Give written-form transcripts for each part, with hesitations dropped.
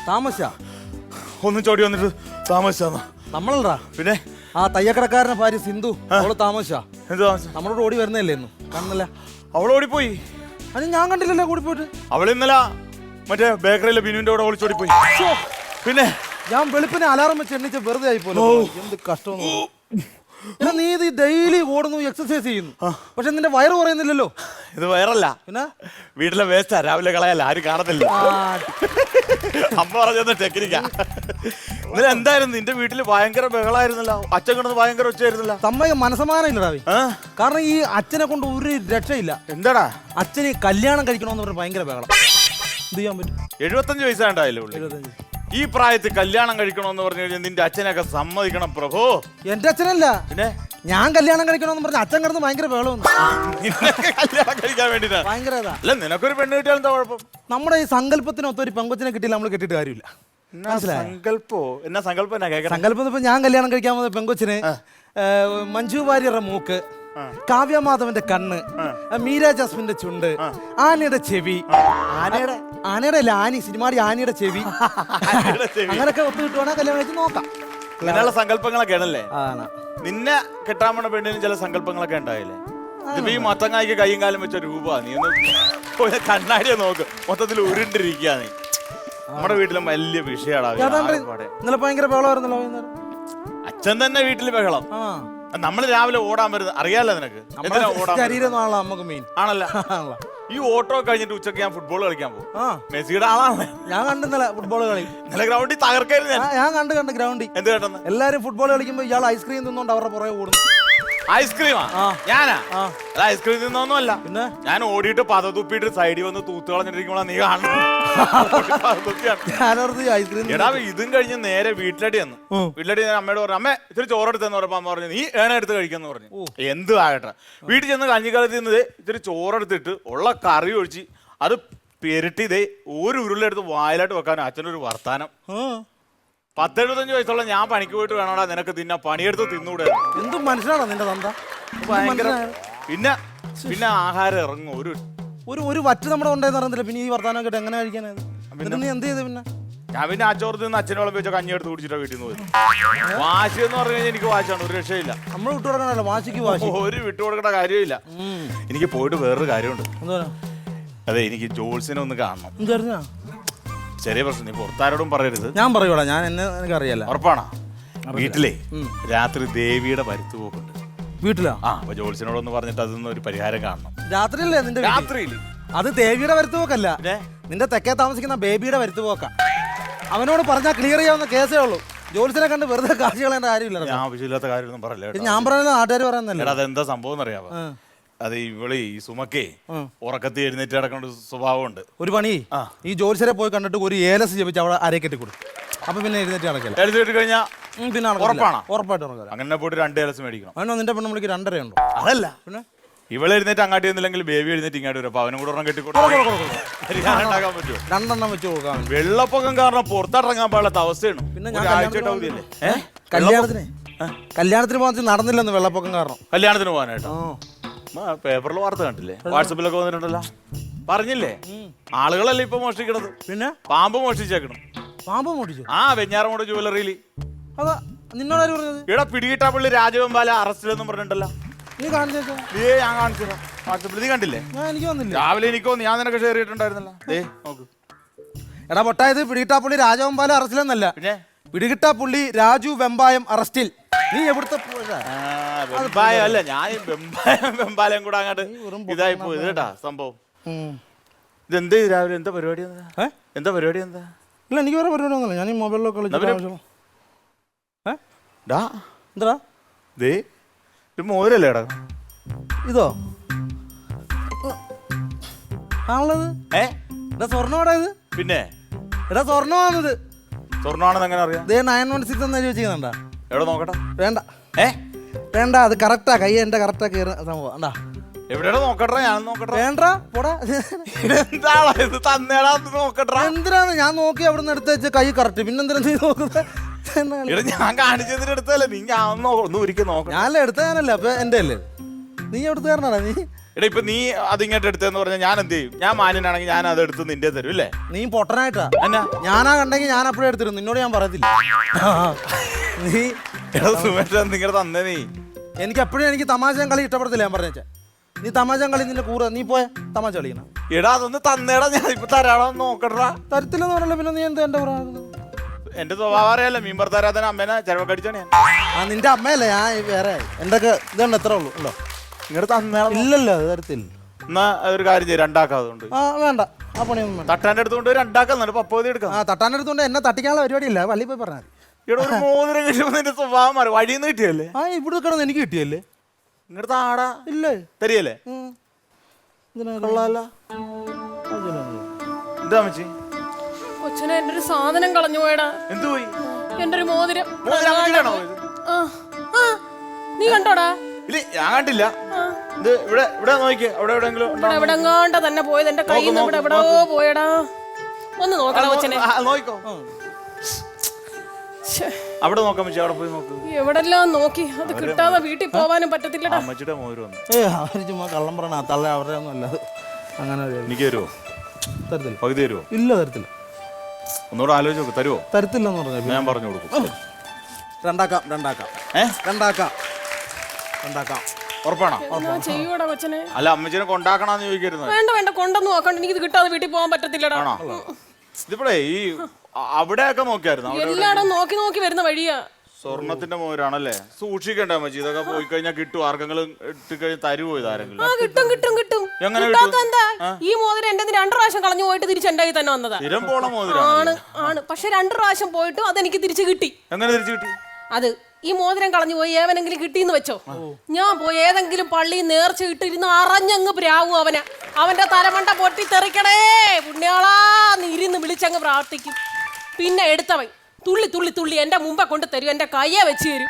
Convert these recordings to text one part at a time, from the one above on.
താമസിച്ചാ ഒന്നും ചോടി വന്നിട്ട് താമസിച്ചാ നമ്മളാ പിന്നെ ആ തയ്യക്കടക്കാരന്റെ ഭാര്യ സിന്ധു അവള് താമസിച്ചാ എന്ത് താമസിച്ച നമ്മളോട് ഓടി വരുന്നല്ലേ ഇന്ന് കാണുന്നില്ല അവളോടിപ്പോയി അത് ഞാൻ കണ്ടില്ലല്ലോ കൂടി പോയിട്ട് അവളിന്നലെ മറ്റേ ബേക്കറിയിലെ ബിനുവിന്റെ കൂടെ ഒളിച്ചോടിപ്പോയി പിന്നെ ഞാൻ വെളുപ്പിനെ അലാറം വെച്ച് എണ്ണിച്ച് വെറുതെ ആയിപ്പോലെ എന്ത് കഷ്ടം നീ ഇത് ഡെയിലി ഓടുന്നു എക്സസൈസ് ചെയ്യുന്നു പക്ഷെ നിന്റെ വയറ് കുറയുന്നില്ലല്ലോ ഇത് വയറല്ല പിന്നെ വീട്ടിലെ വേസ്റ്റാ രാവിലെ കളയല്ല ആരും കാണത്തില്ല അമ്മ പറഞ്ഞ ടെക്നിക്കാ ഇന്നലെ എന്തായിരുന്നു നിന്റെ വീട്ടില് ഭയങ്കര ബഹളായിരുന്നല്ലോ അച്ഛൻ കിടന്ന് ഭയങ്കര ഒച്ചയായിരുന്നല്ലോ തമ്മ മനസ്സമാനം ഇല്ലടാവി കാരണം ഈ അച്ഛനെ കൊണ്ട് ഒരു രക്ഷയില്ല എന്താടാ അച്ഛന് കല്യാണം കഴിക്കണമെന്ന് പറഞ്ഞ ഭയങ്കര ബഹളം എന്ത് ചെയ്യാൻ പറ്റും 75 വയസ്സാണ്ടായില്ലേ 75 ഈ പ്രായത്തിൽ കല്യാണം കഴിക്കണമെന്ന് പറഞ്ഞു കഴിഞ്ഞാൽ നിന്റെ അച്ഛനൊക്കെ സമ്മതിക്കണം പ്രഭു എന്റെ അച്ഛനല്ല പിന്നെ ഞാൻ കല്യാണം കഴിക്കണമെന്ന് പറഞ്ഞ അച്ഛൻ കിടന്ന് ഭയങ്കര ബഹളം കല്യാണം കഴിക്കാൻ വേണ്ടിട്ടാ ഭയങ്കര അല്ല നിനക്കൊരു പെണ്ണ് കിട്ടിയാൽ എന്താ കുഴപ്പം നമ്മുടെ ഈ സങ്കല്പത്തിനൊത്ത ഒരു പെങ്കൊച്ചിനെ കിട്ടിയില്ല നമ്മൾ കെട്ടിട്ട് കാര്യമില്ല സങ്കല്പോ എന്നാ സങ്കല്പം സങ്കല്പം ഇപ്പൊ ഞാൻ കല്യാണം കഴിക്കാൻ പോകുന്ന പെങ്കൊച്ചിന് മഞ്ജു വാര്യരുടെ മൂക്ക് കാവ്യമാധവന്റെ കണ്ണ് മീര ജാസ്മിന്റെ ചുണ്ട് ആനയുടെ ചെവി ആനയുടെ അല്ല ആനി സിനിമാടി ആനയുടെ ചെവി അങ്ങനൊക്കെ ഒത്തു കിട്ടുവാണെങ്കിൽ കല്യാണം കഴിച്ച് നോക്കാം അങ്ങനെയുള്ള സങ്കല്പങ്ങളൊക്കെ ആണല്ലേ നിന്നെ കെട്ടാൻ പോണ പെണ്ണിന് ചില സങ്കല്പങ്ങളൊക്കെ ഉണ്ടായില്ലേ ഇതിപ്പോ ഈ മത്തങ്ങായിക്ക് കൈയും കാലം വെച്ച രൂപ നീ ഒന്ന് കണ്ണാടിയെ നോക്ക് മൊത്തത്തിൽ ഉരുണ്ടിരിക്കുക നീ നമ്മുടെ വീട്ടിലും വലിയ വിഷയമാണ് ഇന്നലെ ഭയങ്കര ബഹളമായിരുന്നല്ലോ അച്ഛൻ തന്നെ വീട്ടിൽ ബഹളം നമ്മൾ രാവിലെ ഓടാൻ വരുന്നത് അറിയാലോ നിനക്ക് ആണല്ല ഈ ഓട്ടോ കഴിഞ്ഞിട്ട് ഉച്ചക്ക് ഞാൻ ഫുട്ബോൾ കളിക്കാൻ പോകും മെസ്സിയുടെ ആളാണ് ഞാൻ കണ്ടില്ല ഫുട്ബോൾ കളി ഇന്നലെ ഗ്രൗണ്ടിൽ തകർക്കായിരുന്നു ഞാൻ കണ്ട് ഗ്രൗണ്ടിൽ എന്ത് കേട്ടെന്ന് എല്ലാരും ഫുട്ബോൾ കളിക്കുമ്പോ ഇയാൾ ഐസ്ക്രീം തിന്നോണ്ട് അവരുടെ പുറകെ ഓടുന്നു ഐസ്ക്രീമാ ഞാനാ അല്ല ഐസ്ക്രീം തിന്നൊന്നുമല്ല പിന്നെ ഞാൻ ഓടിയിട്ട് പത തുപ്പിട്ട് സൈഡിൽ വന്ന് തൂത്ത് കളഞ്ഞിട്ടിരിക്കുമ്പോഴാ നീ കാണണം എടാ ഇതും കഴിഞ്ഞ് നേരെ വീട്ടിലടി വന്നു വീട്ടിലടി അമ്മയോട് പറഞ്ഞു അമ്മ ഇത്തിരി ചോറെടുത്തെന്ന് പറഞ്ഞപ്പോ അമ്മ പറഞ്ഞു നീ എടുത്ത് കഴിക്കാന്ന് പറഞ്ഞു എന്ത് ആകട്ടെ വീട്ടിൽ ചെന്ന് കഞ്ഞിക്കാലത്ത് തിന്നത് ഇത്തിരി ചോറെടുത്തിട്ട് ഉള്ള കറി ഒഴിച്ച് അത് പെരട്ടി ഇതേ ഒരു ഉരുളെടുത്ത് വായിലായിട്ട് വെക്കാൻ അച്ഛനൊരു വർത്താനം 10-75 വയസ്സുള്ള ഞാൻ പണിക്ക് പോയിട്ട് വേണോടാ നിനക്ക് തിന്നാ പണിയെടുത്ത് തിന്നൂടെ എന്ത് മനസ്സിലാണോ നിന്റെ തന്ത ഭയങ്കര പിന്നെ പിന്നെ ആഹാരം ഇറങ്ങും ഒരു വറ്റ് നമ്മുടെ ഉണ്ടായെന്ന് അറിയത്തില്ല പിന്നെ ഈ വർത്താനം കേട്ട് എങ്ങനെ കഴിക്കാനായത് നീ എന്ത് ചെയ്ത് പിന്നെ ഞാൻ പിന്നെ ആ ചോറ് നിന്ന് അച്ഛനെ വെച്ച കഞ്ഞി എടുത്ത് കുടിച്ചിട്ടാ വീട്ടിൽ നിന്ന് പോയി വാശി എന്ന് പറഞ്ഞു കഴിഞ്ഞാൽ എനിക്ക് വാശിയാണ് ഒരു രക്ഷയില്ല നമ്മൾ വിട്ടുകൊടുക്കണല്ലോ വാശിക്ക് വാശി ഒരു വിട്ടുകൊടുക്കേണ്ട കാര്യമില്ല എനിക്ക് പോയിട്ട് വേറൊരു കാര്യമുണ്ട് അതെ എനിക്ക് ജോൾസിനെ ഒന്ന് കാണണം എന്താ ചെറിയ പ്രശ്നം നീ പുറത്താരോടും പറയരുത് ഞാൻ പറയൂടാ ഞാൻ എനിക്ക് അറിയാലോ ഉറപ്പാണോ വീട്ടിലെ രാത്രി ദേവിയുടെ വരുത്തുപോക്കുണ്ട് വീട്ടിലാ അപ്പൊ ജോൾസിനോടൊന്ന് പറഞ്ഞിട്ട് അതൊന്നും ഒരു പരിഹാരം കാണണം രാത്രിയല്ലേ നിന്റെ രാത്രിയിൽ അത് ദേവിയുടെ വരുത്തുപോക്കല്ല നിന്റെ തെക്കേ താമസിക്കുന്ന ബേബിയുടെ വരുത്തുപോക്ക അവനോട് പറഞ്ഞാൽ ക്ലിയർ ചെയ്യാവുന്ന കേസേ ഉള്ളൂ ജോലിസിനെ കണ്ട് വെറുതെ കാശ് കളയേണ്ട കാര്യമില്ല ഞാൻ ആവശ്യമില്ലാത്ത കാര്യമൊന്നും പറയല്ലേ ഞാൻ പറയുന്നത് നാട്ടുകാർ പറയുന്നല്ലേ അതെന്താ സംഭവം എന്നറിയാവോ അത് ഇവള് ഈ സുമക്കേ ഉറക്കത്തി എഴുന്നേറ്റ് നടക്കേണ്ട സ്വഭാവമുണ്ട് ഒരു പണി ഈ ജോലിസരെ പോയി കണ്ടിട്ട് ഒരു ഏലസ് ജപിച്ച് അവിടെ അരയെ കെട്ടി കൊടുക്കും അപ്പൊ പിന്നെ എഴുന്നേറ്റ് നടക്കില്ല എഴുന്നേറ്റ് കഴിഞ്ഞാൽ പിന്നെ ഉറപ്പായിട്ട് അങ്ങനെ പോയിട്ട് 2 ഏലസ് മേടിക്കണം അവനോ നിന്റെ പെണ്ണുമ്പളിക്ക് 2.5 ഉണ്ടോ അതല്ല പിന്നെ ഇവളെ എഴുന്നേറ്റ് അങ്ങാട്ടി ചെന്നില്ലെങ്കിൽ ബേബി എഴുന്നേറ്റ് ഇങ്ങോട്ട് വരും അപ്പൊ അവനും കൂടെ കെട്ടി ഉണ്ടാക്കാൻ പറ്റുമോ 2 വെച്ച് കൊടുക്കാം വെള്ളപ്പൊക്കം കാരണം പുറത്തിറങ്ങാൻ പാടില്ലാത്ത അവസ്ഥയാണ് പിന്നെ കല്യാണത്തിന് പോകാൻ നടന്നില്ലെന്ന് വെള്ളപ്പൊക്കം കാരണം കല്യാണത്തിന് പോകാനായിട്ടോ പേപ്പറിൽ വാർത്ത കണ്ടില്ലേ വാട്സപ്പിലൊക്കെ വന്നിട്ടുണ്ടല്ലോ പറഞ്ഞില്ലേ ആളുകളല്ലേ ഇപ്പൊ മോഷ്ടിക്കണത് പിന്നെ പാമ്പ് മോഷ്ടിച്ചേക്കണം പാമ്പ് മോഷ്ടിച്ചു വെഞ്ഞാറമൂട് ജ്വല്ലറിയിൽ അതാ നിന്നോട് ആര് പറഞ്ഞത് ഇവിടെ പിടികിട്ടാപ്പള്ളി രാജവെമ്പാല അറസ്റ്റിലെന്നും പറഞ്ഞിട്ടുണ്ടല്ലോ നീ കാണിച്ചേ ഞാൻ കാണിച്ചു വാട്സപ്പിൽ നീ കണ്ടില്ലേ എനിക്ക് വന്നില്ല രാവിലെ എനിക്ക് ഞാൻ നിനക്ക് ഷെയർ ചെയ്തിട്ടുണ്ടായിരുന്നല്ലോ നോക്ക് എടാ പൊട്ടായത് പിടികിട്ടാപ്പള്ളി രാജവെമ്പാല അറസ്റ്റിലെന്നല്ല പിന്നെ പിടികിട്ടാപ്പള്ളി രാജു വെമ്പായം അറസ്റ്റിൽ നീ എവിടുത്തെ അല്ല ഞാൻ വെമ്പാലയും കൂടെ അങ്ങോട്ട് ഇതായി പോയത് കേട്ടാ സംഭവം ഇതെന്ത് രാവിലെ എന്താ പരിപാടി എന്താ പരിപാടി എന്താ ഇല്ല എനിക്ക് വേറെ പരിപാടി ഒന്നുമില്ല ഞാൻ ഈ മൊബൈലിലൊക്കെ എന്താ മോരല്ലേടാ ഇതോ ആണുള്ളത് സ്വർണ്ണമാടാ ഇത് പിന്നെ എടാ സ്വർണ്ണമാണിത് സ്വർണ്ണമാണെന്ന് എങ്ങനെ അറിയാം 916 എന്ന് എഴുതി വെച്ചിരിക്കുന്നുണ്ടാ എവിടെ നോക്കട്ടെ വേണ്ട വേണ്ട അത് കറക്റ്റാ കൈ എന്റെ കറക്റ്റാ കയറുന്ന സംഭവം എന്താ എവിടെയാ നോക്കട്ടെ ഞാൻ നോക്കട്ടെ വേണ്ട പോടാ നോക്കട്ടെ എന്തിനാണ് ഞാൻ നോക്കി അവിടെ നിന്ന് എടുത്ത് വെച്ച കൈ കറക്റ്റ് പിന്നെന്തിനാ നീ നോക്കുന്നത് ഞാൻ കാണിച്ചതിന് എടുത്തല്ലേ നീ ഒന്നും ഒരിക്കൽ നോക്കാം ഞാനല്ലേ എടുത്ത ഞാനല്ലേ അപ്പൊ എന്റെ അല്ലേ നീ എടുത്ത് തരണടാ നീ എടാ ഇപ്പൊ നീ അതിങ്ങോട്ട് എടുത്തെന്ന് പറഞ്ഞാൽ ഞാൻ എന്ത് ചെയ്യും? ഞാൻ മാന്യനാണെങ്കിൽ ഞാൻ അത് എടുത്ത് നിന്റെ തരും അല്ലേ? നീ പൊട്ടനായിട്ടാ. എന്നാ ഞാനാ കണ്ടെങ്കിൽ ഞാൻ അപ്പോഴേ എടുത്തിരുന്നു, നിന്നോട് ഞാൻ പറയത്തില്ല. നീ എടാ സുമേഷ് നിങ്ങളുടെ തന്നെ നീ എനിക്ക് എപ്പോഴും എനിക്ക് തമാശയും കളി ഇഷ്ടപ്പെടത്തില്ല. ഞാൻ പറഞ്ഞ നീ തമാശയും കളി നിന്റെ കൂടെ നീ പോയ തമാശ കളിക്കണം. എടാ അതൊന്ന് തന്നേടാ, ഞാൻ ഇപ്പൊ തരാണോ നോക്കട്ടാ. തരത്തില്ലെന്ന് പറഞ്ഞല്ലോ പിന്നെ നീ എന്താ എന്റെ എന്റെ സ്വഭാവം അറിയാലോ, മീൻ ഭർത്താരാധന അമ്മേനെ ചെലവക്കടിച്ചാണ് ഞാൻ. ആ നിന്റെ അമ്മയല്ലേ, ഞാൻ വേറെ എന്തൊക്കെ ഇതുണ്ട് എത്ര ഉള്ളൂ ഉണ്ടോ? ഇങ്ങോട്ട് തന്നേടാ. ഇല്ലല്ലോ അത് തരത്തില്ല. എന്നാ ഒരു കാര്യം ചെയ്യും, രണ്ടാക്കാതുകൊണ്ട് ആ വേണ്ട, ആ പണിയൊന്നും വേണ്ട. തട്ടാൻ്റെ അടുത്തുകൊണ്ട് രണ്ടാക്കാൻ പപ്പതി എടുക്കാം. ആ തട്ടാനെടുത്തോണ്ട് എന്നെ തട്ടിക്കാനുള്ള പരിപാടിയില്ല, പള്ളി പോയി പറഞ്ഞാൽ മതി. ഇവിടെ ഒരു മോതിരം കിട്ടുമ്പോൾ നിന്റെ സ്വഭാവം മാറി. വഴിയിൽ നിന്ന് കിട്ടിയല്ലേ? ആ ഇവിടെ കിടന്ന് എനിക്ക് കിട്ടിയല്ലേ? ഇങ്ങോട്ട് താടാ ഇല്ലേ തരിയല്ലേ? കൊള്ളാല്ല. എന്താ അമ്മച്ചി? കൊച്ചനെ എന്റെ ഒരു സാധനം കളഞ്ഞു പോയടാ. എന്ത് പോയി? എന്റെ ഒരു മോതിരം. മോതിരം അമ്മച്ചിയിലാണോ പോയത്? ആ, ആ, നീ കണ്ടോടാ? ഇല്ല ഞാൻ കണ്ടില്ല. ഇത് ഇവിടെ ഇവിടെ നോക്കിയേ, അവിടെ എവിടെയെങ്കിലും ഇവിടെ എവിടെങ്ങാണ്ട തന്നെ പോയത്, എന്റെ കയ്യിൽ നിന്ന് ഇവിടെ എവിടെയോ പോയടാ. ഒന്ന് നോക്കണം കൊച്ചനെ. നോക്കോ അവിടെ നോക്കാൻ പറ്റി, അവിടെ പോയി നോക്ക്. എവിടെല്ലാം നോക്കി, അത് കിട്ടാതെ വീട്ടിൽ പോവാനും പറ്റത്തില്ലടാ. അമ്മച്ചിയുടെ മോതിരം വന്നു. അവര് ചുമ്മാ കള്ളം പറയണ തള്ള അവരുടെ ഒന്നും അല്ല. അങ്ങനെ എനിക്ക് തരുമോ? തരത്തില്ല. പകുതി തരുമോ? ഇല്ല തരത്തില്ല. ഒന്നുകൂടെ ആലോചിച്ച് നോക്ക്, തരുമോ? തരത്തില്ലെന്ന് പറഞ്ഞു. ഞാൻ പറഞ്ഞു കൊടുക്കും. രണ്ടാക്കാം രണ്ടാക്കാം രണ്ടാക്കാം രണ്ടാക്കാം. ഉറപ്പാണോ? എന്നാ ചെയ്യൂടാ കൊച്ചനെ? അല്ല അമ്മച്ചിനെ കൊണ്ടാക്കണമെന്ന് ചോദിക്കരുത്. വേണ്ട വേണ്ട, കൊണ്ടൊന്നും നോക്കണ്ട, എനിക്ക് ഇത് കിട്ടാതെ വീട്ടിൽ പോകാൻ പറ്റത്തില്ലടാ. ഇതിപ്പോഴേ ഈ അവിടെയൊക്കെ നോക്കിയായിരുന്നു. എല്ലായിടും നോക്കി നോക്കി വരുന്ന വഴിയാ. സ്വർണത്തിന്റെ മോതിരാണല്ലേ? സൂക്ഷിക്കണ്ടേ അമ്മച്ചി? ഇതൊക്കെ പോയി കഴിഞ്ഞാൽ കിട്ടും, ആർക്കെങ്കിലും ഇട്ട് കഴിഞ്ഞാൽ തരുമോ ഇതാരെങ്കിലും? ആ കിട്ടും കിട്ടും കിട്ടും. എങ്ങനെ കിട്ടാത്ത എന്താ? ഈ മോതിരം എന്റെ 2 പ്രാവശ്യം കളഞ്ഞു പോയിട്ട് തിരിച്ച് എന്റെ കയ്യിൽ തന്നെ വന്നതാ. സ്ഥിരം പോണ മോതിരം ആണ് ആണ്, പക്ഷെ 2 പ്രാവശ്യം പോയിട്ടും അതെനിക്ക് തിരിച്ചു കിട്ടി. എങ്ങനെ തിരിച്ചു കിട്ടി? അത് ഈ മോതിരം കളഞ്ഞു പോയി ഏവനെങ്കിലും കിട്ടിയെന്ന് വെച്ചോ, ഞാൻ പോയി ഏതെങ്കിലും പള്ളി നേർച്ച ഇട്ടിരുന്ന് അറിഞ്ഞങ്ങ് പ്രാവും അവന്റെ തലമണ്ട പൊട്ടി തെറിക്കണേ പുണ്യാളാ ഇരുന്ന് വിളിച്ചങ്ങ് പ്രാർത്ഥിക്കും. പിന്നെ എടുത്തവൻ തുള്ളി തുള്ളി തുള്ളി എന്റെ മുമ്പേ കൊണ്ട് തരും, എന്റെ കയ്യെ വെച്ച് തരും.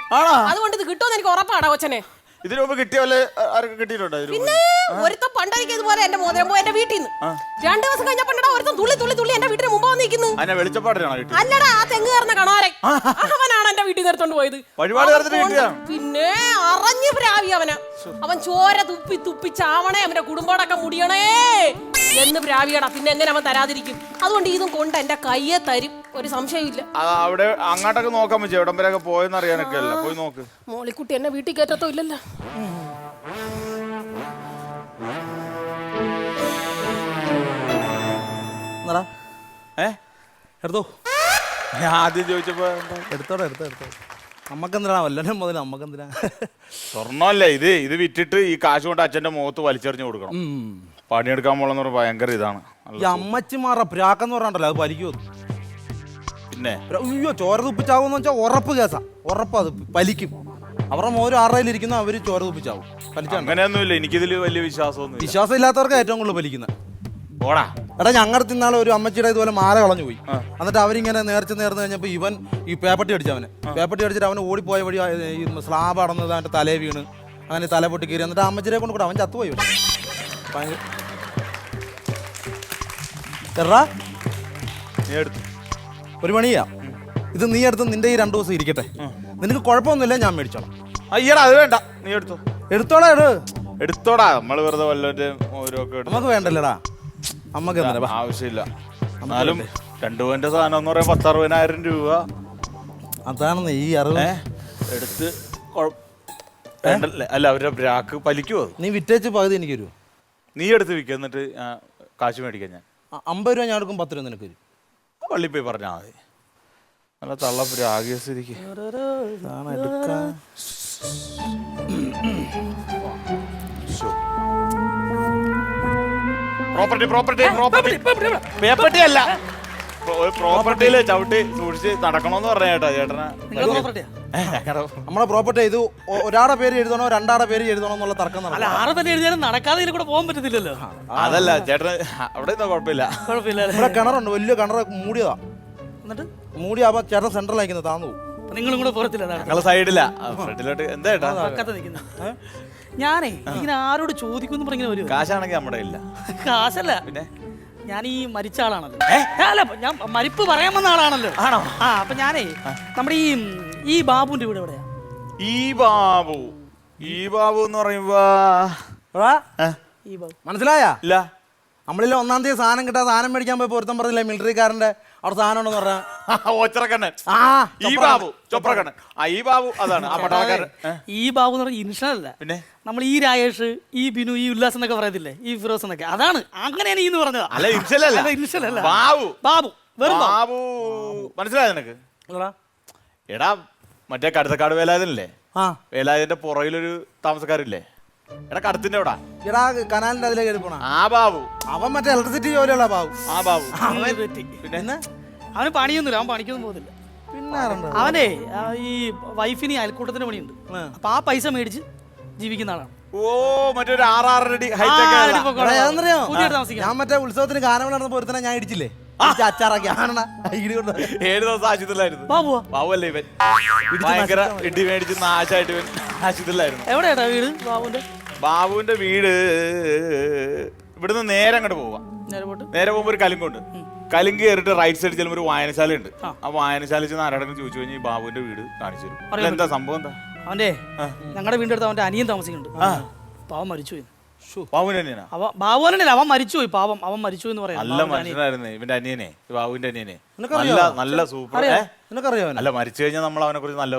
അതുകൊണ്ട് ഇത് കിട്ടുമെന്ന് എനിക്ക് ഉറപ്പാടാ കൊച്ചനെ. ഇതിനു മുമ്പ് കിട്ടിയല്ലേ? ആരൊക്കെ കിട്ടിയിട്ടുണ്ടോ? പിന്നെ ഒരുത്തം പണ്ടായിരിക്കും ഇതുപോലെ എന്റെ മോതിരം പോയി എന്റെ വീട്ടിൽ നിന്ന് 2 ദിവസം കഴിഞ്ഞപ്പോണ്ടാ ഒരുത്തം തുള്ളി തുള്ളി തുള്ളി എന്റെ വീട്ടിന് മുമ്പ് വന്നിരിക്കുന്നു. അല്ലടാ ആ തെങ്ങ് കയറുന്ന കണാരൻ, അവനാണ് എന്റെ വീട്ടിൽ നിർത്തോണ്ട് പോയത്. പിന്നെ അറിഞ്ഞു പ്രാവി അവൻ ചോര തുപ്പി തുപ്പി ചാവണേ, അവന്റെ കുടുംബോടൊക്കെ മുടിയണേ എന്ന് പ്രാവിയടാ. പിന്നെ എങ്ങനെ അവൻ തരാതിരിക്കും? അതുകൊണ്ട് ഇതും കൊണ്ട് എന്റെ കയ്യെ തരും, ഒരു സംശയമില്ല. അവിടെ അങ്ങോട്ടൊക്കെ നോക്കാൻ പറ്റും, എവിടം വരെയൊക്കെ പോയെന്ന് അറിയാനൊക്കെ അല്ല. പോയി നോക്ക്. മോളിക്കുട്ടി എന്നെ വീട്ടിൽ കയറ്റത്തോ ഇല്ലല്ലോ. എടുത്തോ. ഞാൻ ആദ്യം ചോദിച്ചപ്പോ എടുത്തോടെ എടുത്തോ എടുത്തോ. നമ്മക്കെന്തിനാ വല്ലതും മുതൽ നമ്മക്കെന്തിനാ? സ്വർണ്ണമല്ലേ ഇത്? ഇത് വിറ്റിട്ട് ഈ കാശ് കൊണ്ട് അച്ഛന്റെ മുഖത്ത് വലിച്ചെറിഞ്ഞു കൊടുക്കണം. പണിയെടുക്കാൻ പോലെന്ന് പറഞ്ഞാൽ ഭയങ്കര ഇതാണ്. ഈ അമ്മച്ചിമാറ പ്രാക്കെന്ന് പറഞ്ഞിട്ടല്ലോ, അത് വലിക്കുമോ? പിന്നെ അയ്യോ ചോര തുപ്പിച്ചാവെന്ന് വെച്ചാൽ ഉറപ്പ് കേസാ, ഉറപ്പ് അത് വലിക്കും. അവരുടെ മോര് ആറയിലിരിക്കുന്ന അവര് ചോര തുപ്പിച്ചാവും. അങ്ങനെയൊന്നുമില്ല, എനിക്കിതിൽ വലിയ വിശ്വാസമൊന്നും. വിശ്വാസം ഇല്ലാത്തവർക്ക് ഏറ്റവും കൂടുതൽ വലിക്കുന്നത്. ഓടാ എടാ ഞങ്ങളുടെ തിന്നാളെ ഒരു അമ്മച്ചിയുടെ ഇതുപോലെ മാല കളഞ്ഞു പോയി. എന്നിട്ട് അവരിങ്ങനെ നേർന്ന് കഴിഞ്ഞപ്പോൾ ഇവൻ ഈ പേപ്പട്ടി അടിച്ചു. പേപ്പട്ടി അടിച്ചിട്ട് അവന് ഓടിപ്പോയ വഴി ഈ സ്ലാബ് അടന്നത് അവൻ്റെ തലേ വീണ് അങ്ങനെ തല പൊട്ടി കയറി. എന്നിട്ട് അമ്മച്ചിരെ കൊണ്ട് കൂടെ അവൻ ചത്തുപോയി. എറാ നീ എടുത്തു ഒരു പണിയാ, ഇത് നീ എടുത്ത് നിന്റെ ഈ 2 ദിവസം ഇരിക്കട്ടെ. നിനക്ക് കുഴപ്പമൊന്നുമില്ല, ഞാൻ മേടിച്ചോളാം. അയ്യടാ അത് വേണ്ട, നീ എടുത്തോ. എടുത്തോളാ എടുത്തോടാ, നമ്മള് വെറുതെ വല്ലവന്റെ നമുക്ക് വേണ്ടല്ലടാ. അമ്മക്ക് ആവശ്യമില്ല. എന്നാലും 2 പവന്റെ സാധനം എന്ന് പറയാൻ 10-60,000 രൂപ. അതാണെന്ന് ഈ അറിവ് എടുത്ത് അല്ല അവരുടെ ബ്രാക്ക് പലിക്കുമോ? നീ വിറ്റേച്ച് പകുതി എനിക്ക് തരുമോ? നീ എടുത്ത് വിൽക്കുക, എന്നിട്ട് കാശ് മേടിക്കാൻ ഞാൻ 50 രൂപ ഞാൻ എടുക്കും, 10 രൂപ നിനക്ക് തരും. പള്ളി പോയി പറഞ്ഞാൽ മതി. നല്ല തള്ള ബ്രാഗിയ സ്ഥിതിക്ക് പ്രോപ്പർട്ടി പ്രോപ്പർട്ടി പ്രോപ്പർട്ടി പേപ്പർട്ടി അല്ല, പ്രോപ്പർട്ടിയില് ചവിട്ടി സൂക്ഷിച്ച് നടക്കണോന്ന് പറഞ്ഞ ചേട്ടാ. ചേട്ടനാ നമ്മളെ പ്രോപ്പർട്ടി ഇത് ഒരാടെ പേര് എഴുതണോ 2 പേര് എഴുതണോ എന്നുള്ള തർക്കം. നടക്കാതെ ഇതിൽ കൂടെ പോകാൻ പറ്റത്തില്ലല്ലോ. അതല്ല ചേട്ടന് അവിടെ കുഴപ്പമില്ല. ഇവിടെ കിണറുണ്ട്, വലിയ കിണർ മൂടിയതാ. എന്നിട്ട് മൂടിയാവുമ്പോ ചേട്ടൻ സെൻട്രൽ അയക്കുന്നത് താന്നു പോകും. നിങ്ങളും കൂടെ പുറത്തില്ല, ഞങ്ങള് സൈഡില്ല, ഫ്രണ്ടിലോട്ട്. എന്താ ചേട്ടാ ഞാനേ ഇങ്ങനെ ആരോട് ചോദിക്കുന്നു പറഞ്ഞിങ്ങനെ വരും. കാശാണെങ്കിൽ നമ്മുടെ ഇല്ല. കാശല്ല, പിന്നെ ഞാൻ ഈ മരിച്ച ആളാണല്ലോ. അല്ല ഞാൻ മരിപ്പ് പറയാൻ വന്ന ആളാണല്ലോ. ആണോ? ആ അപ്പൊ ഞാനേ നമ്മുടെ ഈ ബാബുവിന്റെ വീട് എവിടെയാ? ഈ ബാബു എന്ന് പറയുമ്പോ ഈ ബാബു. മനസ്സിലായാ? ഇല്ല. നമ്മളിൽ ഒന്നാം തീയതി സാധനം കിട്ടാ സാധനം മേടിക്കാൻ പോയി പൊരുത്തം പറഞ്ഞില്ലേ മിലിറ്ററിക്കാരന്റെ അവിടെ സാധനം ഉണ്ടെന്ന് പറഞ്ഞാ ഓച്ചറക്കണ്ണൻ. ആ ഈ ബാബു ചൊപ്രക്കണ്ണൻ. ഈ ബാബു അതാണ് ആ പട്ടാളക്കാരൻ. ഈ ബാബു എന്ന് പറഞ്ഞ ഇൻഷൽ അല്ല. പിന്നെ നമ്മൾ ഈ രാജേഷ്, ഈ ബിനു, ഈ ഉല്ലാസ് എന്നൊക്കെ പറയത്തില്ലേ, ഈ ഫിറോസ് എന്നൊക്കെ, അതാണ്. അങ്ങനെയാണ് ഈ എന്ന് പറഞ്ഞത്. അല്ല ഇൻഷലല്ല, ഇൻഷലല്ല, ബാബു. ബാബു, വെറും ബാബു. ബാബു മനസ്സിലായോ നിനക്ക്? എടാ മറ്റേ കടുത്തക്കാട് വേലായുധനല്ലേ, വേലായുധന്റെ പുറകിലൊരു താമസക്കാരില്ലേ, എടാ കടത്തിന്റെ എവിടാ, എടാ കനാലിന്റെ അതിലേ കയറി പോണ ആ ബാബു. അവൻ മറ്റേ ഇലക്ട്രിസിറ്റി ജോലിയുള്ള ബാബു. ആ ബാബു പിന്നെ അവന് പണിയൊന്നുമില്ല, അവൻ പണിക്കൊന്നും പോകുന്നില്ല. പിന്നെ അവനെ ഈ വൈഫിന് അയൽക്കൂട്ടത്തിന് പണിയുണ്ട്. അപ്പൊ ആ പൈസ മേടിച്ച് ജീവിക്കുന്ന ആളാണ്. ഓ മറ്റൊരു 6 അടി ഹൈറ്റ്. ഞാൻ മറ്റേ ഉത്സവത്തിന് ഗാനം നടന്നപ്പോ ഒരുത്തനെ ഞാൻ ഇടിച്ചില്ലേ, അച്ചാറാക്കി. ഏഴ് ദിവസം ആശുപത്രിയിലായിരുന്നു. ബാബുവാ? ബാബു അല്ലേ ഇവൻ? ഭയങ്കര ഇടി മേടിച്ച് നാശമായിട്ട് ഇവൻ ആശുപത്രിയിലായിരുന്നു. എവിടെയാ വീട് ബാബുവിന്റെ? ബാബുവിന്റെ വീട് ഇവിടുന്ന് നേരെ അങ്ങോട്ട് പോവാം. നേരെ പോകുമ്പോ ഒരു കലുങ്കുണ്ട്. കലുങ്ക് കയറിട്ട് റൈറ്റ് സൈഡ് ചെല്ലുമ്പോൾ ഒരു വായനശാല ഉണ്ട്. ആ വായനശാല ചെന്ന് ആരോടെങ്കിലും ചോദിച്ചു കഴിഞ്ഞാൽ ബാബുവിന്റെ വീട് കാണിച്ചു തരും. എന്താ സംഭവം? എന്താ അവന്റെ ഞങ്ങളുടെ വീടിന്റെ അടുത്ത് അവന്റെ അനിയൻ താമസിക്കുന്നുണ്ട്. പാവം മരിച്ചുപോയി. ബാബുവിന്റെ അനിയനാ? ബാബുവിനല്ല, അവൻ മരിച്ചുപോയി. പാവം, അവൻ മരിച്ചു എന്ന് പറയാം. നല്ല മനുഷ്യനായിരുന്നു ഇവന്റെ അനിയനെ, ബാബുവിന്റെ അനിയനെ. നല്ല സൂപ്പർ. നിനക്കറിയോ? അല്ല മരിച്ചു കഴിഞ്ഞാൽ നമ്മൾ അവനെ കുറിച്ച് നല്ല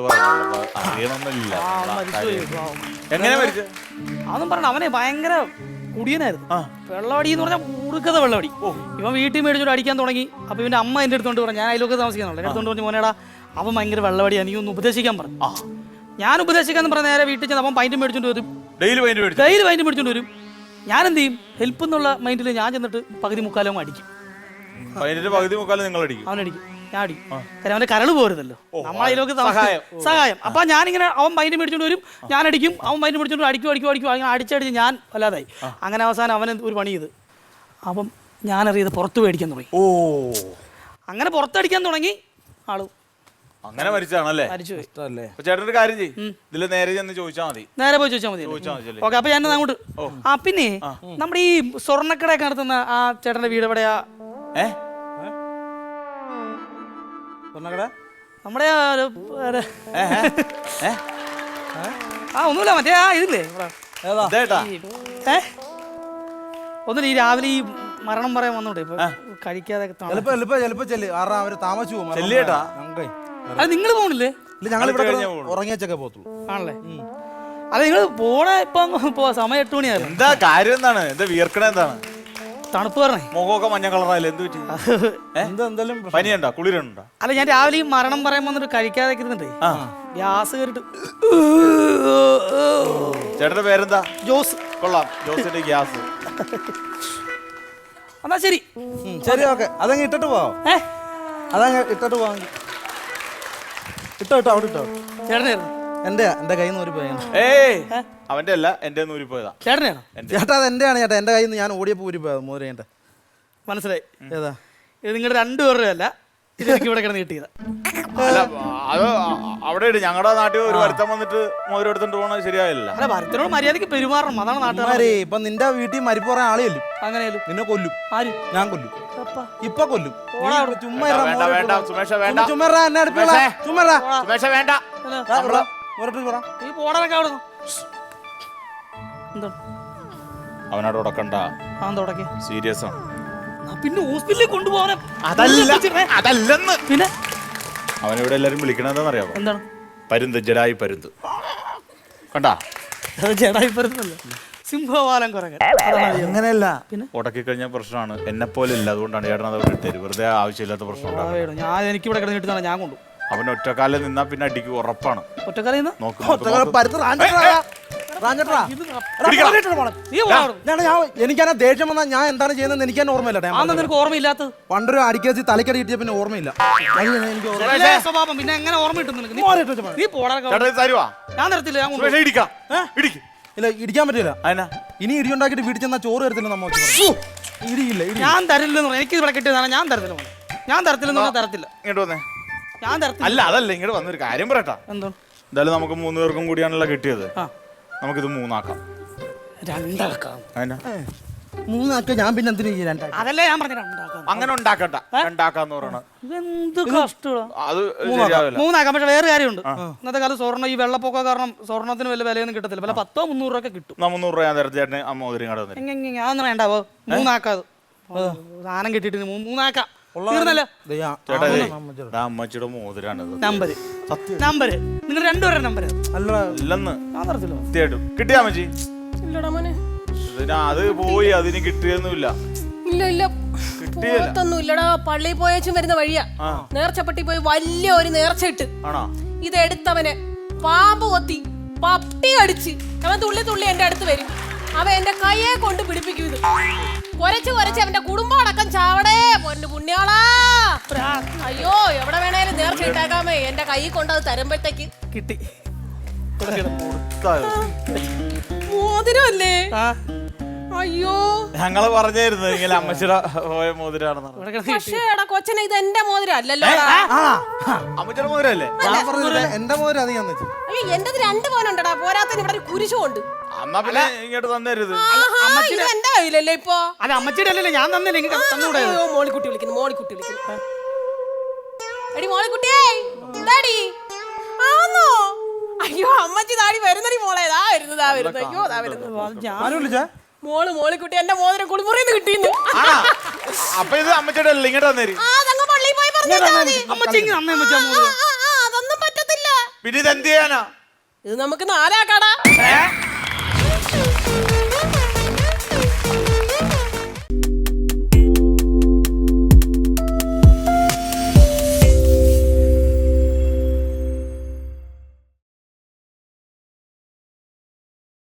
അറിയണമെന്നില്ല. എങ്ങനെ മരിച്ചു? അതൊന്നും പറഞ്ഞ അവനെ ഭയങ്കര കുടിയനായിരുന്നു. വെള്ളവടി എന്ന് പറഞ്ഞാൽ ഉടുക്കത വെള്ളവടി. ഇവൻ വീട്ടിൽ മേടിച്ചോണ്ട് അടിക്കാൻ തുടങ്ങി. അപ്പൊ ഇവന്റെ അമ്മ എന്റെ അടുത്തോണ്ട് പറഞ്ഞു, ഞാൻ അതിലൊക്കെ താമസിക്കുന്നുള്ളൂ, എന്റെ അടുത്തോണ്ട് പറഞ്ഞു, മോനേടാ അവൻ ഭയങ്കര വെള്ളവടി, എനിക്കൊന്ന് ഉപദേശിക്കാൻ പറഞ്ഞു. ഞാൻ ഉപദേശിക്കാന്ന് പറഞ്ഞ നേരെ വീട്ടിൽ ചെന്ന് അവൻ പൈൻറ്റ് മേടിച്ചോണ്ട് വരും. ഡെയിലി പൈൻറ്റ് മേടിച്ചോണ്ട് വരും. ഞാൻ എന്ത് ചെയ്യും, ഹെൽപ്പ് എന്നുള്ള മൈൻഡിൽ ഞാൻ ചെന്നിട്ട് പകുതി മുക്കാലും അടിക്കും. പകുതി മുക്കാലും നിങ്ങൾ അടിക്കും? അവനടിക്കും, ഞാൻ അടിക്കും. കാര്യം അവന്റെ കരള് പോരുന്നല്ലോ, നമ്മളതിലൊക്കെ സഹായം. അപ്പൊ ഞാനിങ്ങനെ അവൻ പൈൻറ്റ് മേടിച്ചോണ്ട് വരും, ഞാൻ അടിക്കും. അവൻ പൈൻറ്റ് മേടിച്ചോണ്ട് അടിക്കും. അങ്ങനെ അടിച്ചടിച്ച് ഞാൻ വല്ലാതായി. അങ്ങനെ അവസാനം അവൻ ഒരു പണി ചെയ്ത് അപ്പം ഞാനറിയത് പുറത്ത് മേടിക്കാൻ തുടങ്ങി. അങ്ങനെ പുറത്തടിക്കാൻ തുടങ്ങി ആള്. അങ്ങനെ മരിച്ചാണല്ലേ? ചേട്ടനൊരു കാര്യം ചെയ്യും, ഇതില് നേരെ ചെന്ന് ചോദിച്ചാൽ മതി. നേരെ പോയി ചോദിച്ചാൽ മതി. ഓക്കെ, അപ്പൊ ഞാൻ അങ്ങോട്ട്. ആ പിന്നെ നമ്മുടെ ഈ സ്വർണ്ണക്കടയൊക്കെ നടത്തുന്ന ആ ചേട്ടന്റെ വീട് എവിടെയാ? നമ്മുടെ ഒന്നുമില്ല, മറ്റേ ഇതില്ലേ ഒന്നുമില്ല, ഈ രാവിലെ ഈ മരണം പറയാൻ വന്നോട്ടെ ഇപ്പൊ കഴിക്കാതെ. അത് നിങ്ങൾ പോണില്ലേ? ഞങ്ങൾ ഉറങ്ങിയൊക്കെ പോകത്തുള്ളൂ ആണല്ലേ? അല്ല നിങ്ങൾ പോണ ഇപ്പൊ സമയം 8 മണിയായിരുന്നു. എന്താ കാര്യം? എന്താണ് എന്താ വിയർക്കണ? എന്താണ് തണുപ്പ് പറഞ്ഞേ? മുഖമൊക്കെ മഞ്ഞ കളറായില്ലേ? എന്ത് പറ്റി? പനിയുണ്ടോ? കുളിരുണ്ടോ? അല്ല ഞാൻ രാവിലെ ഈ മരണം പറയാൻ വന്നിട്ട് കഴിക്കാതെ ഇരുന്നുണ്ടേ ഗ്യാസ് കയറിട്ട്. ചേട്ടന്റെ പേരെന്താ? ജോസ്. കൊള്ളാം, ജോസിന്റെ ഗ്യാസ്. എന്നാ ശരി ശരി, ഓക്കെ. അതങ്ങ് ഇട്ടിട്ട് പോവാം. അതങ്ങ് ഇട്ടിട്ട് പോവാം. ഇട്ടോ അവിടെ ഇട്ടോ. ചേട്ടനായിരുന്നു? എന്റെ കയ്യിൽ നിന്ന് ഊരിപ്പോയ. അവന്റെ അല്ല, എന്റെ ഊരിപ്പോയതാ. ചേട്ടനാണോ? ചേട്ടാ അത് എന്റെയാണ് ചേട്ടാ, എന്റെ കയ്യിൽ നിന്ന് ഞാൻ ഓടിയപ്പോ ഊരിപ്പോയത് മോതിരേന്റെ. മനസ്സിലായി. ഏതാ ഇത് നിങ്ങളുടെ 2 പേരുടെ അല്ല, ഇതെനിക്ക് ഇവിടെ കിടന്ന് കിട്ടിയതാ. അല്ല അത് അവിടെ ഞങ്ങളുടെ നാട്ടിൽ ഒരു വരുത്തം വന്നിട്ട് മോതിരം എടുത്തോണ്ട് പോകണത് ശരിയായില്ല. അല്ല ഭരത്തിനോട് മര്യാദക്ക് പെരുമാറണം, അതാണ് നാട്ടുകാരെ. ഇപ്പൊ നിന്റെ വീട്ടിൽ മരിപ്പ് പറയാൻ ആളെയല്ലും. അങ്ങനെയല്ലോ നിന്നെ കൊല്ലും. ആര്? ഞാൻ കൊല്ലും. ഇപ്പൊ കൊല്ലും. ചുമ്മാ വേണ്ട സുമേഷ, വേണ്ട. എന്നെ അടുപ്പില്ല. ചുമ്മാ സുമേഷ വേണ്ട. ഈ പോടാനൊക്കെ അവിടെ എന്താ അവനോട് ഉടക്കണ്ട. തുടക്കി സീരിയസ് ആണ്. പിന്നെ ഹോസ്പിറ്റലിൽ കൊണ്ടുപോകാൻ. അതല്ലെന്ന്. പിന്നെ അവനിവിടെ എല്ലാരും വിളിക്കണെന്താന്ന് അറിയാമോ? എന്താണ്? പരുന്ത്, ജഡായി പരുന്ത്. കണ്ടാ? ജഡായി പരുന്തല്ല, സിംഹവാലം കുരങ്ങൻ. അങ്ങനെയല്ല, പിന്നെ ഉടക്കി കഴിഞ്ഞാൽ പ്രശ്നമാണ്. എന്നെ പോലെ ഇല്ല, അതുകൊണ്ടാണ് ചേട്ടൻ അത് ഇട്ടേര്. വെറുതെ ആവശ്യമില്ലാത്ത പ്രശ്നം ഉണ്ടാകും. ഞാൻ എനിക്ക് ഇവിടെ കിടന്ന് കിട്ടുന്നതാണ്, ഞാൻ കൊണ്ടു. അവൻ ഒറ്റക്കാലിൽ നിന്നാ പിന്നെ അടിക്ക് ഉറപ്പാണ്. ഒറ്റക്കാലിൽ എനിക്കാ ദേഷ്യം വന്നാൽ ഞാൻ എന്താണ് ചെയ്യുന്നത് എനിക്ക് തന്നെ ഓർമ്മയില്ല. നിനക്ക് ഓർമ്മയില്ലാത്തത്? പണ്ടൊരു അടിക്കേസി തലക്കടി കിട്ടിയ പിന്നെ ഓർമ്മയില്ല. സ്വഭാവം പിന്നെ എങ്ങനെ ഓർമ്മ കിട്ടും നിനക്ക്? നീ ഞാൻ തരത്തില്ല. ഇല്ല, ഇടിക്കാൻ പറ്റില്ല. ഇനി ഇടി ഉണ്ടാക്കിയിട്ട് വീട്ടിൽ ചെന്നാൽ ചോറ് തരത്തില്ല. നമ്മ ഇടിയില്ല, ഞാൻ തരില്ലെന്ന് പറഞ്ഞു. എനിക്ക് ഇവിടെ കിട്ടിയതാണ്, ഞാൻ തരത്തില്ല. ഞാൻ തരത്തില്ലെന്ന് പറഞ്ഞാൽ തരത്തില്ല. ഇങ്ങോട്ട് വന്നേ. ഞാൻ തരത്തില്ല. അല്ല അതല്ല, ഇങ്ങോട്ട് വന്നൊരു കാര്യം പറയട്ടാ. എന്തോ? എന്തായാലും നമുക്ക് 3 പേർക്കും കൂടിയാണല്ലോ കിട്ടിയത്. നമുക്കിത് 3 ആക്കാം. 2 ആക്കാം. മൂന്നാക്ക ഞാൻ പിന്നെ എന്തിനു ഈ രണ്ടാക്ക? അതല്ലേ ഞാൻ പറഞ്ഞ രണ്ടാക്കാം. അങ്ങനെ ഉണ്ടാക്കണ്ട, ഉണ്ടാക്കാന്ന് പറയണ ഇതെന്ത് കഷ്ടമാണ്. അത് ശരിയാവില്ല. മൂന്നാക്കാം. പക്ഷെ വേറെ കാര്യമുണ്ട്, ഇന്നത്തെ കാലത്ത് സ്വർണ്ണം ഈ വെള്ളപ്പൊക്കം കാരണം സ്വർണ്ണത്തിന് വലിയ വിലയൊന്നും കിട്ടത്തില്ല. വല്ല 100-300 രൂപ കിട്ടും. 300 രൂപ ഞാൻ ചേട്ടന് അമ്മ മോതിരം കട വന്നിട്ട് അതൊന്നും വേണ്ടാവോ, മൂന്നാക്കാത് സാധനം കിട്ടിയിട്ട് മൂന്നാക്കാം. തീർന്നല്ലോ. ചേട്ടാ അമ്മച്ചിയുടെ മോതിരാണിത്. നമ്പര് നിങ്ങൾ രണ്ടുപേരുടെ നമ്പർ ഇല്ലെന്ന് ഞാൻ തരത്തില്ലോ. സത്യമായിട്ടും കിട്ടിയാ അമ്മച്ചി? ഇല്ലടാ മോനെ. അത് പോയി, അതിന് കിട്ടിയൊന്നുമില്ല. ഇല്ല പോത്തൊന്നും ഇല്ലടാ. പള്ളിയിൽ പോയേച്ചും വരുന്ന വഴിയാ നേർച്ചപ്പെട്ടി പോയി വലിയ ഒരു നേർച്ച ഇട്ട് ആണോ? ഇതെടുത്തവന് പാമ്പ് കൊത്തി പട്ടി അടിച്ച് അവൻ തുള്ളി തുള്ളി എന്റെ അടുത്ത് വരും. അവൻ എന്റെ കയ്യെ കൊണ്ട് പിടിപ്പിക്കും. ഇത് കൊരച്ച് അവന്റെ കുടുംബം അടക്കം ചാവടേ പൊന്നു പുണ്യാളാ. അയ്യോ എവിടെ വേണേലും നേർച്ച ഇട്ടേക്കാമേ. എന്റെ കൈ കൊണ്ട് അത് തരുമ്പോഴത്തേക്ക് കിട്ടി. മോതിരമല്ലേ? അയ്യോ ഞങ്ങള് പറഞ്ഞായിരുന്നു ഇങ്ങനെ അമ്മച്ചിയുടെ പോയ മോതിരാണെന്ന്. പക്ഷേ എടാ കൊച്ചനെ ഇത് എന്റെ മോതിരം അല്ലല്ലോ. അമ്മച്ചിയുടെ മോതിരല്ലേ? ഞാൻ പറഞ്ഞില്ല എന്റെ മോതിരം അത് ഞാൻ വെച്ചു. അയ്യോ എന്റേത് 2 പവനുണ്ടടാ. പോരാത്തതിന് ഇവിടെ ഒരു കുരിശുണ്ട്. അമ്മ പിന്നെ ഇങ്ങോട്ട് തന്നരുത്. ഇത് എന്റെ കയ്യിലല്ലേ ഇപ്പൊ? അല്ല അമ്മച്ചിയുടെ അല്ലല്ലേ, ഞാൻ തന്നില്ല. തന്നൂടെ? അയ്യോ മോളിക്കുട്ടി വിളിക്കുന്നു. എടി മോളിക്കുട്ടിയേ, എന്താടി? ആന്നോ? അയ്യോ അമ്മച്ചി താടി വരുന്നടി മോളെ. വരുന്നത്. അയ്യോ ആരും വിളിച്ചാ? മോളിക്കുട്ടി എന്റെ മോതിരം കുളിമുറിന്ന് കിട്ടിയെന്ന്. അപ്പൊ ഇത് അമ്മച്ചിയുടെ അല്ലേ, ഇങ്ങോട്ട് തന്നേര്. അതങ്ങ് പള്ളിയിൽ പോയി പറഞ്ഞാ മതി. അമ്മച്ചി അതൊന്നും പറ്റത്തില്ല. പിന്നെ ഇത് എന്ത് ചെയ്യാനാ? ഇത് നമുക്ക് 4 ആക്കാടാ.